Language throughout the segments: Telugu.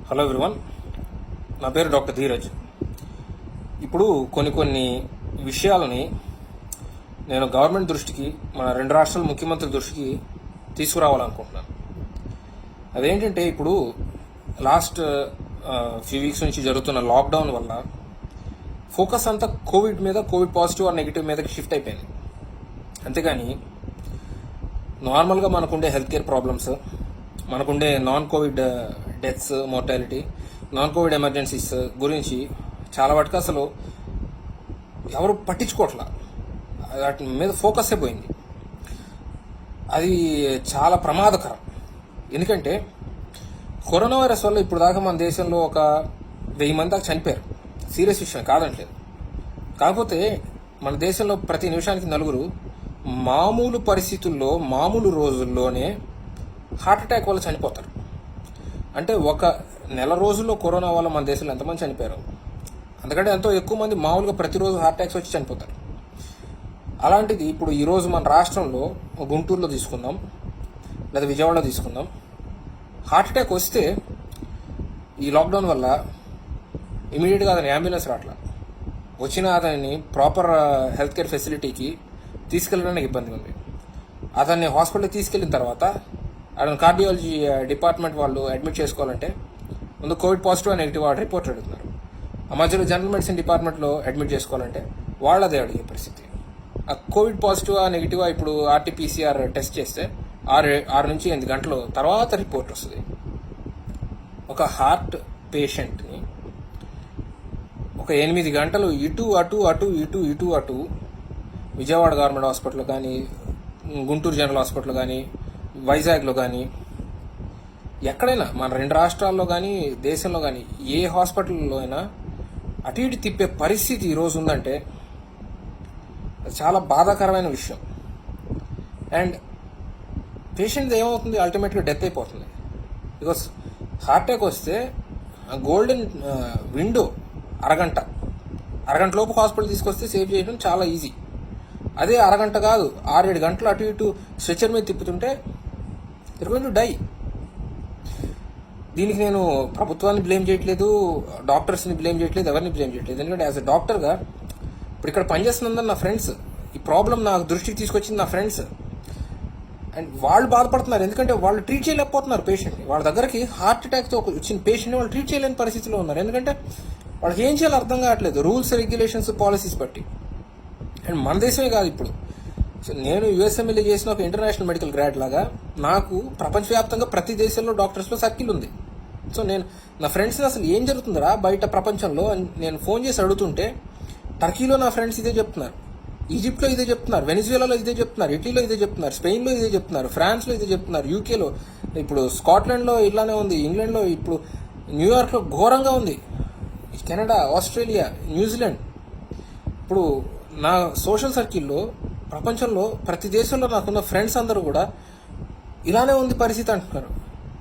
హలో ఎవ్రీవన్, నా పేరు డాక్టర్ ధీరజ్. ఇప్పుడు కొన్ని విషయాలని నేను గవర్నమెంట్ దృష్టికి, మన రెండు రాష్ట్రాల ముఖ్యమంత్రి దృష్టికి తీసుకురావాలనుకుంటున్నాను. అదేంటంటే, ఇప్పుడు లాస్ట్ ఫ్యూ వీక్స్ నుంచి జరుగుతున్న లాక్డౌన్ వల్ల ఫోకస్ అంతా కోవిడ్ మీద, కోవిడ్ పాజిటివ్ ఆర్ నెగిటివ్ మీదకి షిఫ్ట్ అయిపోయింది. అంతేగాని నార్మల్గా మనకుండే హెల్త్ కేర్ ప్రాబ్లమ్స్, మనకుండే non Covid deaths, mortality, non Covid emergencies గురించి చాలా వాటికి అసలు ఎవరు పట్టించుకోవట్లా. వాటి మీద ఫోకస్ అయిపోయింది. అది చాలా ప్రమాదకరం. ఎందుకంటే కరోనా వైరస్ వల్ల ఇప్పుడు దాకా మన దేశంలో ఒక 1000 మంది దాకా చనిపోయారు. సీరియస్ విషయం కాదంటలేదు. కాకపోతే మన దేశంలో ప్రతి నిమిషానికి 4 మామూలు పరిస్థితుల్లో, మామూలు రోజుల్లోనే హార్ట్ అటాక్ వల్ల చనిపోతారు. అంటే ఒక నెల రోజుల్లో కరోనా వల్ల మన దేశంలో ఎంతమంది చనిపోయారు? అందుకంటే ఎంతో ఎక్కువ మంది మామూలుగా ప్రతిరోజు హార్ట్ అటాక్స్ వచ్చి చనిపోతారు. అలాంటిది ఇప్పుడు ఈరోజు మన రాష్ట్రంలో గుంటూరులో తీసుకుందాం, లేదా విజయవాడలో తీసుకుందాం, హార్ట్ అటాక్ వస్తే ఈ లాక్డౌన్ వల్ల ఇమీడియట్గా అతని అంబులెన్స్ రావట్లా. వచ్చిన అతన్ని ప్రాపర్ హెల్త్ కేర్ ఫెసిలిటీకి తీసుకెళ్ళడానికి ఇబ్బంది ఉంది. అతన్ని హాస్పిటల్కి తీసుకెళ్ళిన తర్వాత అతను కార్డియాలజీ డిపార్ట్మెంట్ వాళ్ళు అడ్మిట్ చేసుకోవాలంటే ముందు కోవిడ్ పాజిటివ్ నెగిటివ్ వాడు రిపోర్ట్ అడుగుతున్నారు. ఆ మధ్యలో జనరల్ మెడిసిన్ డిపార్ట్మెంట్లో అడ్మిట్ చేసుకోవాలంటే వాళ్ళదే అడిగే పరిస్థితి. ఆ కోవిడ్ పాజిటివ్ నెగిటివ్ ఇప్పుడు ఆర్టీపీసీఆర్ టెస్ట్ చేస్తే 6 నుంచి 8 గంటల తర్వాత రిపోర్ట్ వస్తుంది. ఒక హార్ట్ పేషెంట్ని ఒక 8 గంటలు ఇటు అటు విజయవాడ గవర్నమెంట్ హాస్పిటల్ కానీ, గుంటూరు జనరల్ హాస్పిటల్ కానీ, వైజాగ్లో కానీ, ఎక్కడైనా మన 2 రాష్ట్రాల్లో కానీ, దేశంలో కానీ ఏ హాస్పిటల్లో అయినా అటు ఇటు తిప్పే పరిస్థితి ఈరోజు ఉందంటే అది చాలా బాధాకరమైన విషయం. అండ్ పేషెంట్ ఏమవుతుంది, అల్టిమేట్గా డెత్ అయిపోతుంది. బికాస్ హార్ట్ అటాక్ వస్తే గోల్డెన్ విండో అరగంట లోపు హాస్పిటల్ తీసుకొస్తే సేవ్ చేయడం చాలా ఈజీ. అదే అరగంట కాదు, 6-7 గంటలు అటు ఇటు స్ట్రెచర్ మీద తిప్పుతుంటే they're going to die. దీనికి నేను ప్రభుత్వాన్ని బ్లేమ్ చేయట్లేదు, డాక్టర్స్ని బ్లేమ్ చేయట్లేదు, ఎవరిని బ్లేమ్ చేయట్లేదు. ఎందుకంటే యాజ్ అ డాక్టర్గా ఇప్పుడు ఇక్కడ పనిచేస్తున్నందుకు నా ఫ్రెండ్స్, ఈ ప్రాబ్లం నా దృష్టికి తీసుకొచ్చింది నా ఫ్రెండ్స్. అండ్ వాళ్ళు బాధపడుతున్నారు. ఎందుకంటే వాళ్ళు ట్రీట్ చేయలేకపోతున్నారు పేషెంట్ని. వాళ్ళ దగ్గరికి హార్ట్ అటాక్తో వచ్చిన పేషెంట్ని వాళ్ళు ట్రీట్ చేయలేని పరిస్థితిలో ఉన్నారు. ఎందుకంటే వాళ్ళకి ఏం చేయాలో అర్థం కావట్లేదు, రూల్స్, రెగ్యులేషన్స్, పాలసీస్ బట్టి. అండ్ మన దేశమే కాదు, ఇప్పుడు సో నేను యుఎస్ఎంఎల్ఏ చేసిన ఒక ఇంటర్నేషనల్ మెడికల్ గ్రాడ్ లాగా నాకు ప్రపంచవ్యాప్తంగా ప్రతి దేశంలో డాక్టర్స్లో సర్కిల్ ఉంది. సో నేను నా ఫ్రెండ్స్ని అసలు ఏం జరుగుతుందిరా బయట ప్రపంచంలో నేను ఫోన్ చేసి అడుగుతుంటే టర్కీలో నా ఫ్రెండ్స్ ఇదే చెప్తున్నారు, ఈజిప్ట్లో ఇదే చెప్తున్నారు, వెనిజువేలాలో ఇదే చెప్తున్నారు, ఇటలీలో ఇదే చెప్తున్నారు, స్పెయిన్లో ఇదే చెప్తున్నారు, ఫ్రాన్స్లో ఇదే చెప్తున్నారు, యూకేలో, ఇప్పుడు స్కాట్లాండ్లో ఇట్లానే ఉంది, ఇంగ్లాండ్లో, ఇప్పుడు న్యూయార్క్లో ఘోరంగా ఉంది, కెనడా, ఆస్ట్రేలియా, న్యూజిలాండ్. ఇప్పుడు నా సోషల్ సర్కిల్లో ప్రపంచంలో ప్రతి దేశంలో నాకున్న ఫ్రెండ్స్ అందరూ కూడా ఇలానే ఉంది పరిస్థితి అంటున్నారు.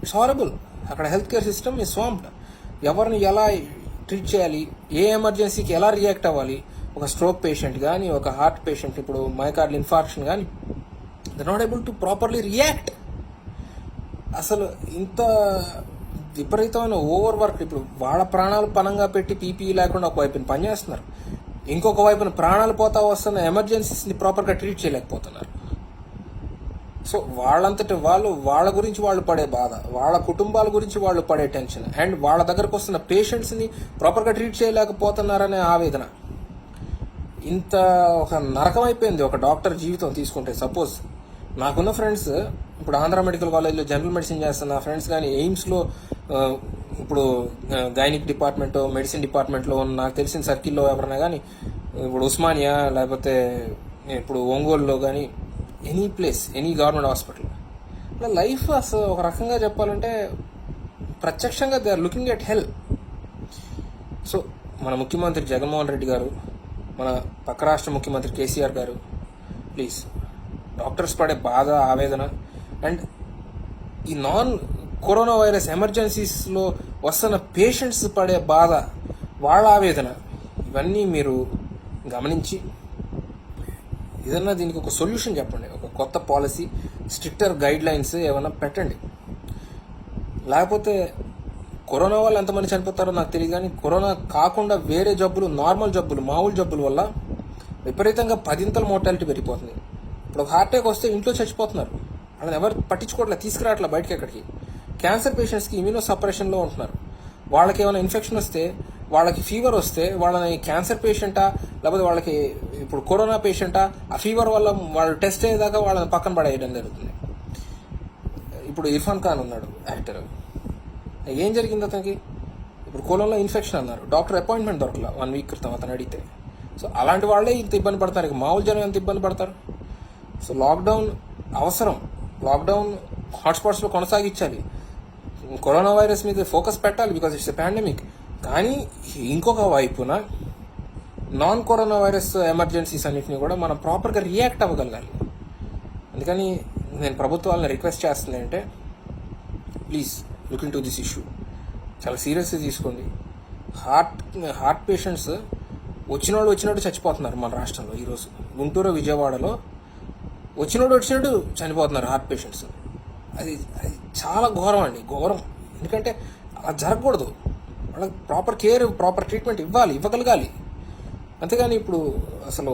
It's horrible. అక్కడ హెల్త్ కేర్ సిస్టమ్ ఈ స్వాంప్డ్. ఎవరిని ఎలా ట్రీట్ చేయాలి, ఏ ఎమర్జెన్సీకి ఎలా రియాక్ట్ అవ్వాలి, ఒక స్ట్రోక్ పేషెంట్ కానీ, ఒక హార్ట్ పేషెంట్, ఇప్పుడు మైకార్డియల్ ఇన్ఫార్క్షన్ కానీ, they not able to properly react. అసలు ఇంత విపరీతమైన ఓవర్ వర్క్. ఇప్పుడు వాళ్ళ ప్రాణాలు పనంగా పెట్టి పీపీఈ లేకుండా ఒకవైపున పనిచేస్తున్నారు, ఇంకొక వైపున ప్రాణాలు పోతా వస్తున్న ఎమర్జెన్సీస్ని ప్రాపర్గా ట్రీట్ చేయలేకపోతున్నారు. సో వాళ్ళంతటి వాళ్ళు, వాళ్ళ గురించి వాళ్ళు పడే బాధ, వాళ్ళ కుటుంబాల గురించి వాళ్ళు పడే టెన్షన్, అండ్ వాళ్ళ దగ్గరకు వస్తున్న పేషెంట్స్ని ప్రాపర్గా ట్రీట్ చేయలేకపోతున్నారనే ఆవేదన, ఇంత ఒక నరకం అయిపోయింది ఒక డాక్టర్ జీవితం తీసుకుంటే. సపోజ్ నాకున్న ఫ్రెండ్స్ ఇప్పుడు ఆంధ్ర మెడికల్ కాలేజ్లో జనరల్ మెడిసిన్ చేస్తున్న ఫ్రెండ్స్ కానీ, ఎయిమ్స్లో ఇప్పుడు గైనిక్ డిపార్ట్మెంట్, మెడిసిన్ డిపార్ట్మెంట్లో ఉన్న నాకు తెలిసిన సర్కిల్లో ఎవరైనా కానీ, ఇప్పుడు ఉస్మానియా, లేకపోతే ఇప్పుడు ఒంగోలులో కానీ, any place, any government hospital, ఇలా లైఫ్ అసలు ఒక రకంగా చెప్పాలంటే ప్రత్యక్షంగా they are looking at hell. So మన ముఖ్యమంత్రి జగన్మోహన్ రెడ్డి గారు, మన పక్క రాష్ట్ర ముఖ్యమంత్రి కేసీఆర్ గారు, ప్లీజ్ డాక్టర్స్ పడే బాధ, ఆవేదన, అండ్ ఈ నాన్ కరోనా వైరస్ ఎమర్జెన్సీస్లో వస్తున్న పేషెంట్స్ పడే బాధ, వాళ్ళ ఆవేదన, ఇవన్నీ మీరు గమనించి ఏదన్నా దీనికి ఒక సొల్యూషన్ చెప్పండి. ఒక కొత్త పాలసీ, స్ట్రిక్టర్ గైడ్ లైన్స్ ఏమైనా పెట్టండి. లేకపోతే కరోనా వల్ల ఎంతమంది చనిపోతారో నాకు తెలియదు, కానీ కరోనా కాకుండా వేరే జబ్బులు, నార్మల్ జబ్బులు, మామూలు జబ్బుల వల్ల విపరీతంగా 10 మోర్టాలిటీ పెరిగిపోతుంది. ఇప్పుడు హార్ట్ అటాక్ వస్తే ఇంట్లో చచ్చిపోతున్నారు, వాళ్ళని ఎవరు పట్టించుకోవట్లేదు, తీసుకురావట్లేదు బయటకి ఎక్కడికి. క్యాన్సర్ పేషెంట్స్కి ఇమ్యూనో సపరేషన్లో ఉంటున్నారు. వాళ్ళకి ఏమైనా ఇన్ఫెక్షన్ వస్తే, వాళ్ళకి ఫీవర్ వస్తే వాళ్ళని క్యాన్సర్ పేషెంటా లేకపోతే వాళ్ళకి ఇప్పుడు కరోనా పేషెంటా, ఆ ఫీవర్ వల్ల వాళ్ళు టెస్ట్ అయ్యేదాకా వాళ్ళని పక్కన పడేయడం జరుగుతుంది. ఇప్పుడు ఇర్ఫాన్ ఖాన్ ఉన్నాడు యాక్టర్, ఏం జరిగింది అతనికి? ఇప్పుడు కోలంలో ఇన్ఫెక్షన్ అన్నారు, డాక్టర్ అపాయింట్మెంట్ దొరకలా 1 వీక్ క్రితం అతను అడిగితే. సో అలాంటి వాళ్ళే ఇంత ఇబ్బంది పడతారు, ఇక మామూలు జనం ఎంత ఇబ్బంది పడతారు. సో లాక్డౌన్ అవసరం, లాక్డౌన్ హాట్స్పాట్స్లో కొనసాగించాలి, కరోనా వైరస్ మీద ఫోకస్ పెట్టాలి, బికాజ్ ఇట్స్ ఎ పాండమిక్. కానీ ఇంకొక వైపున నాన్ కరోనా వైరస్ ఎమర్జెన్సీస్ అన్నింటినీ కూడా మనం ప్రాపర్గా రియాక్ట్ అవ్వగలగాలి. అందుకని నేను ప్రభుత్వాలను రిక్వెస్ట్ చేస్తుంది అంటే, please look in to this issue, చాలా సీరియస్గా తీసుకోండి. హార్ట్ పేషెంట్స్ వచ్చినట్టు చచ్చిపోతున్నారు మన రాష్ట్రంలో. ఈరోజు గుంటూరు, విజయవాడలో వచ్చినట్టు చనిపోతున్నారు హార్ట్ పేషెంట్స్. అది చాలా ఘోరం అండి, ఘోరం. ఎందుకంటే అలా జరగకూడదు. వాళ్ళకి ప్రాపర్ కేర్, ప్రాపర్ ట్రీట్మెంట్ ఇవ్వగలగాలి. అంతేగాని ఇప్పుడు అసలు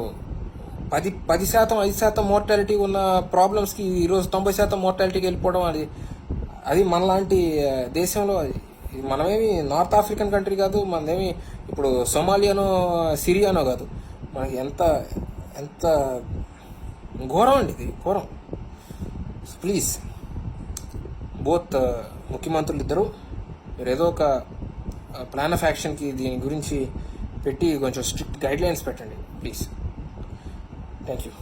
10% 5% మోర్టాలిటీ ఉన్న ప్రాబ్లమ్స్కి ఈరోజు 90% మోర్టాలిటీకి వెళ్ళిపోవడం, అది మనలాంటి దేశంలో, మనమేమి నార్త్ ఆఫ్రికన్ కంట్రీ కాదు, మనదేమి ఇప్పుడు సోమాలియానో సిరియానో కాదు. మనకి ఎంత ఘోరం అండి, ఇది ఘోరం. ప్లీజ్ బోత్ ముఖ్యమంత్రులు ఇద్దరు మీరు ఏదో ఒక ప్లాన్ ఆఫ్ యాక్షన్కి దీని గురించి పెట్టి కొంచెం స్ట్రిక్ట్ గైడ్ లైన్స్ పెట్టండి ప్లీజ్. Thank you.